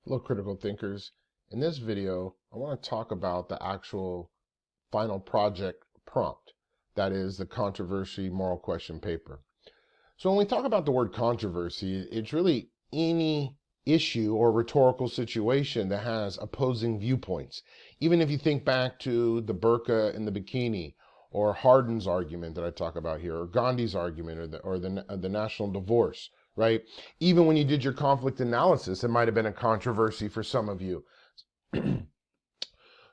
Hello, critical thinkers. In this video, I want to talk about the actual final project prompt, that is the controversy moral question paper. So when we talk about the word controversy, it's really any issue or rhetorical situation that has opposing viewpoints. Even if you think back to the burqa and the bikini, or Hardin's argument that I talk about here, or Gandhi's argument, or the national divorce, right? Even when you did your conflict analysis, it might have been a controversy for some of you.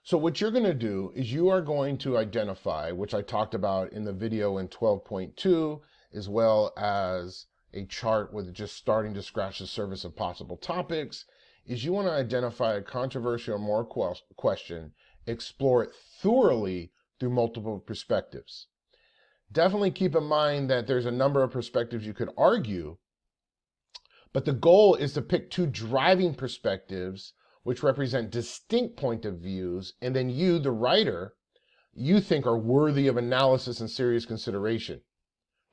So what you're going to do is you are going to identify, which I talked about in the video in 12.2, as well as a chart with just starting to scratch the surface of possible topics, is you want to identify a controversial or moral question, explore it thoroughly through multiple perspectives. Definitely keep in mind that there's a number of perspectives you could argue, but the goal is to pick two driving perspectives which represent distinct point of views, and then you, the writer, you think are worthy of analysis and serious consideration,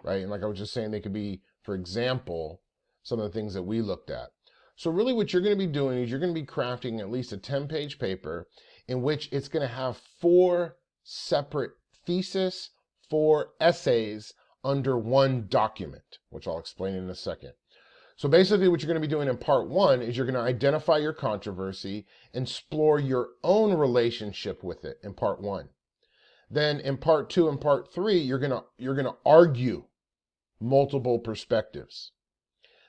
right? And like I was just saying, they could be, for example, some of the things that we looked at. So really what you're going to be doing is you're going to be crafting at least a 10-page paper in which it's going to have 4 separate theses, 4 essays under one document, which I'll explain in a second. So basically what you're going to be doing in part 1 is you're going to identify your controversy and explore your own relationship with it in part 1. Then in part 2 and part 3, you're going to argue multiple perspectives.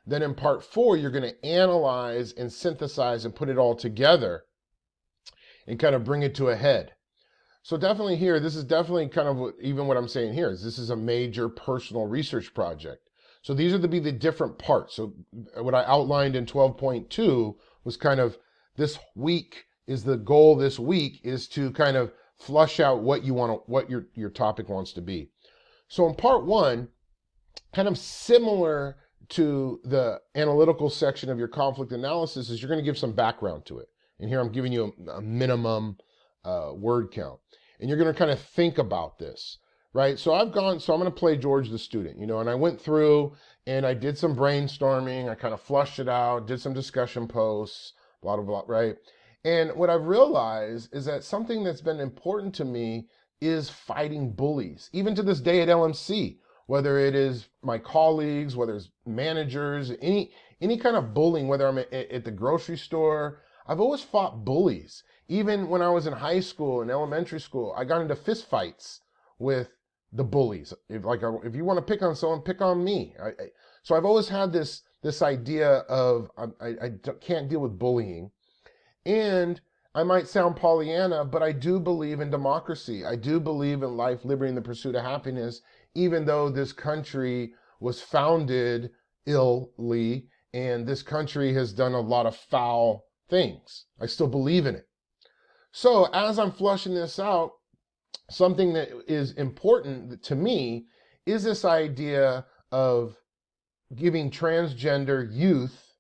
Then in part 4, you're going to analyze and synthesize and put it all together and kind of bring it to a head. So definitely here, this is definitely kind of even what I'm saying here is this is a major personal research project. So these are to be the different parts. So what I outlined in 12.2 was kind of this week is the goal this week is to kind of flush out what you want to, what your topic wants to be. So in part 1, kind of similar to the analytical section of your conflict analysis is you're going to give some background to it. And here I'm giving you a minimum word count. And you're going to kind of think about this, right? So I'm going to play George the student, and I went through and I did some brainstorming. I kind of flushed it out, did some discussion posts, blah, blah, blah, right? And what I've realized is that something that's been important to me is fighting bullies, even to this day at LMC, whether it is my colleagues, whether it's managers, any kind of bullying, whether I'm at the grocery store. I've always fought bullies. Even when I was in high school and elementary school, I got into fist fights with the bullies. If you want to pick on someone, pick on me. So I've always had this idea of I can't deal with bullying. And I might sound Pollyanna, but I do believe in democracy. I do believe in life, liberty, and the pursuit of happiness, even though this country was founded illy and this country has done a lot of foul things. I still believe in it. So as I'm flushing this out, something that is important to me is this idea of giving transgender youth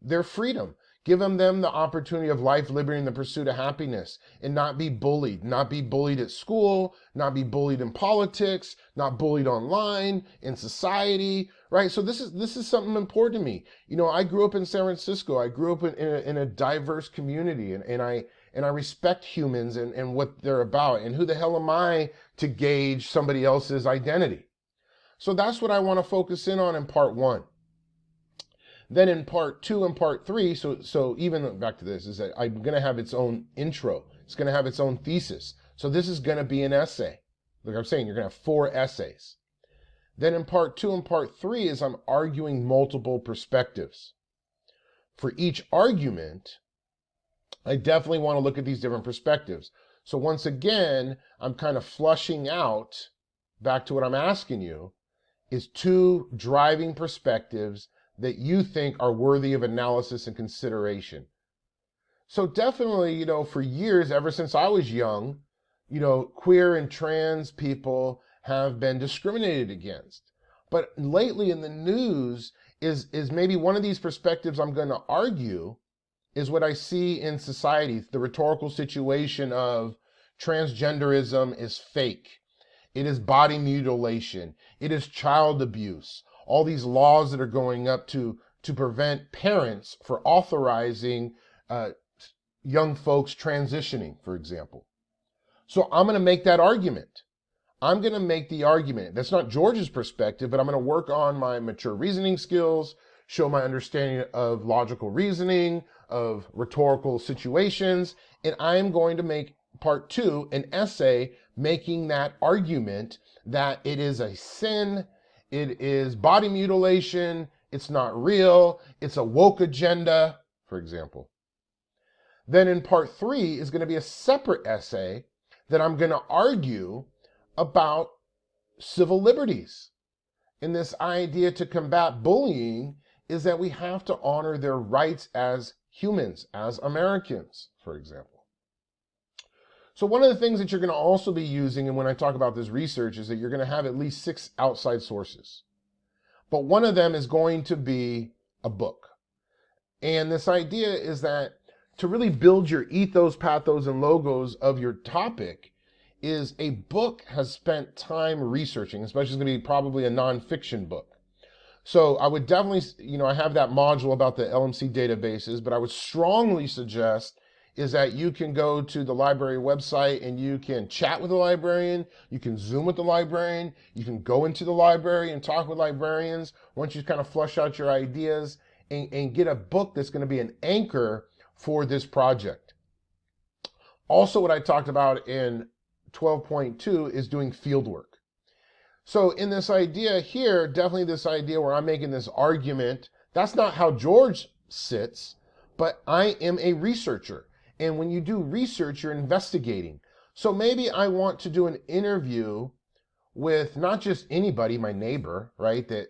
their freedom. Give them the opportunity of life, liberty, and the pursuit of happiness, and not be bullied. Not be bullied at school, not be bullied in politics, not bullied online, in society, right? So this is something important to me. I grew up in San Francisco. I grew up in a diverse community, and I respect humans and what they're about. And who the hell am I to gauge somebody else's identity? So that's what I want to focus in on in part 1. Then in part 2 and part 3, so even back to this, is that I'm going to have its own intro. It's going to have its own thesis. So this is going to be an essay. Like I'm saying, you're going to have 4 essays. Then in part 2 and part 3 is I'm arguing multiple perspectives. For each argument, I definitely want to look at these different perspectives. So once again, I'm kind of flushing out, back to what I'm asking you, is 2 driving perspectives that you think are worthy of analysis and consideration. So definitely, for years, ever since I was young, queer and trans people have been discriminated against. But lately in the news is maybe one of these perspectives I'm going to argue is what I see in society, the rhetorical situation of transgenderism is fake. It is body mutilation. It is child abuse. All these laws that are going up to prevent parents for authorizing uh, young folks transitioning, for example. So I'm going to make that argument. I'm going to make the argument. That's not George's perspective, but I'm going to work on my mature reasoning skills, show my understanding of logical reasoning, of rhetorical situations, and I'm going to make part 2 an essay making that argument that it is a sin, it is body mutilation, it's not real, it's a woke agenda, for example. Then in part 3 is going to be a separate essay that I'm going to argue about civil liberties. And this idea to combat bullying is that we have to honor their rights as humans, as Americans, for example. So one of the things that you're going to also be using, and when I talk about this research, is that you're going to have at least 6 outside sources. But one of them is going to be a book. And this idea is that to really build your ethos, pathos, and logos of your topic is a book has spent time researching, especially it's going to be probably a nonfiction book. So I would definitely, I have that module about the LMC databases, but I would strongly suggest is that you can go to the library website and you can chat with the librarian, you can Zoom with the librarian, you can go into the library and talk with librarians once you kind of flush out your ideas and get a book that's going to be an anchor for this project. Also, what I talked about in 12.2 is doing field work. So in this idea here, definitely this idea where I'm making this argument, that's not how George sits, but I am a researcher. And when you do research, you're investigating. So maybe I want to do an interview with not just anybody, my neighbor, right, that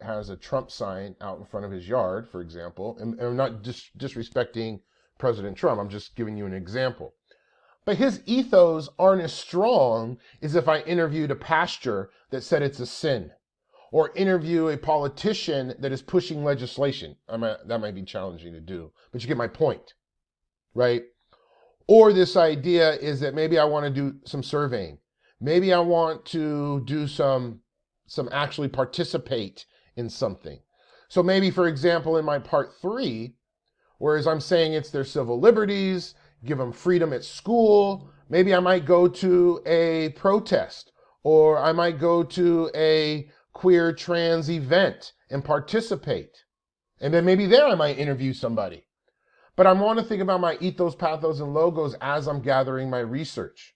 has a Trump sign out in front of his yard, for example. And I'm not disrespecting President Trump. I'm just giving you an example. But his ethos aren't as strong as if I interviewed a pastor that said it's a sin, or interview a politician that is pushing legislation. That might be challenging to do, but you get my point, right? Or this idea is that maybe I want to do some surveying. Maybe I want to do some actually participate in something. So maybe, for example, in my part 3, whereas I'm saying it's their civil liberties, give them freedom at school, maybe I might go to a protest, or I might go to a queer trans event and participate. And then maybe there I might interview somebody. But I want to think about my ethos, pathos, and logos as I'm gathering my research.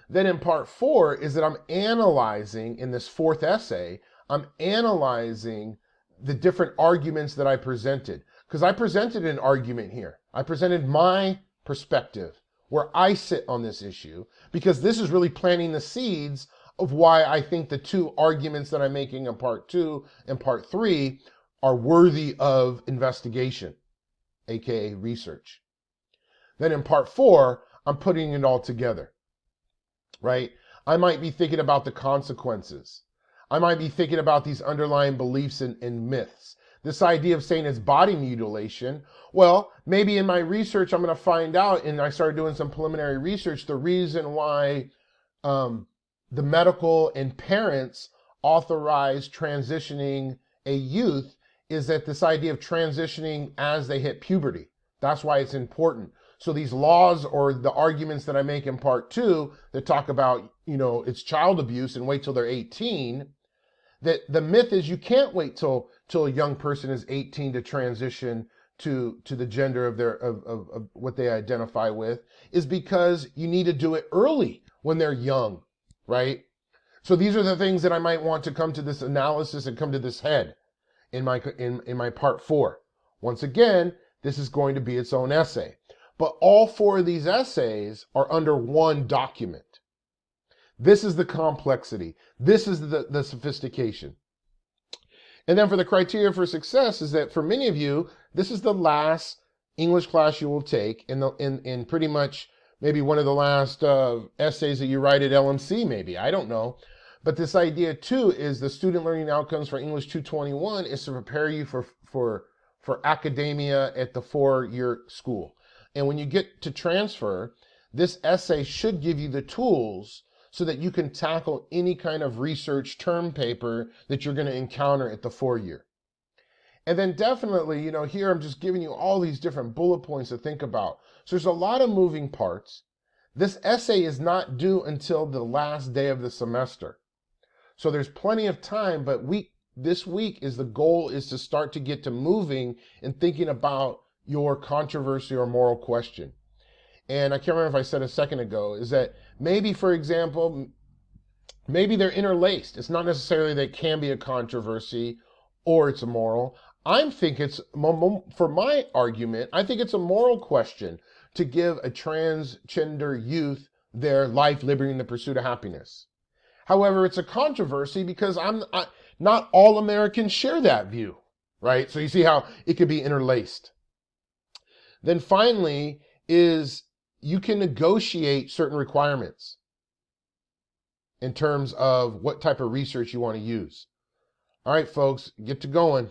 Then in part 4 is that I'm analyzing, in this 4th essay, I'm analyzing the different arguments that I presented. Because I presented an argument here. I presented my perspective, where I sit on this issue, because this is really planting the seeds of why I think the 2 arguments that I'm making in part 2 and part 3 are worthy of investigation, aka research. Then in part 4, I'm putting it all together, right? I might be thinking about the consequences. I might be thinking about these underlying beliefs and myths. This idea of saying it's body mutilation, well, maybe in my research I'm going to find out, and I started doing some preliminary research, the reason why the medical and parents authorize transitioning a youth is that this idea of transitioning as they hit puberty. That's why it's important. So these laws or the arguments that I make in part 2 that talk about, it's child abuse and wait till they're 18, that the myth is you can't wait till a young person is 18 to transition to the gender of what they identify with, is because you need to do it early when they're young, right? So these are the things that I might want to come to this analysis and come to this head in my part 4. Once again, this is going to be its own essay. But all 4 of these essays are under one document. This is the complexity. This is the sophistication. And then for the criteria for success is that for many of you, this is the last English class you will take in pretty much maybe one of the last essays that you write at LMC, maybe. I don't know. But this idea too is the student learning outcomes for English 221 is to prepare you for academia at the 4-year school. And when you get to transfer, this essay should give you the tools so that you can tackle any kind of research term paper that you're going to encounter at the 4-year. And then definitely, here I'm just giving you all these different bullet points to think about. So there's a lot of moving parts. This essay is not due until the last day of the semester. So there's plenty of time, but this week is the goal is to start to get to moving and thinking about your controversy or moral question. And I can't remember if I said a second ago, is that maybe, for example, maybe they're interlaced. It's not necessarily that it can be a controversy or it's immoral. I think for my argument, I think it's a moral question to give a transgender youth their life, liberty, and the pursuit of happiness. However, it's a controversy because not all Americans share that view, right? So you see how it could be interlaced. Then finally is you can negotiate certain requirements in terms of what type of research you want to use. All right, folks, get to going.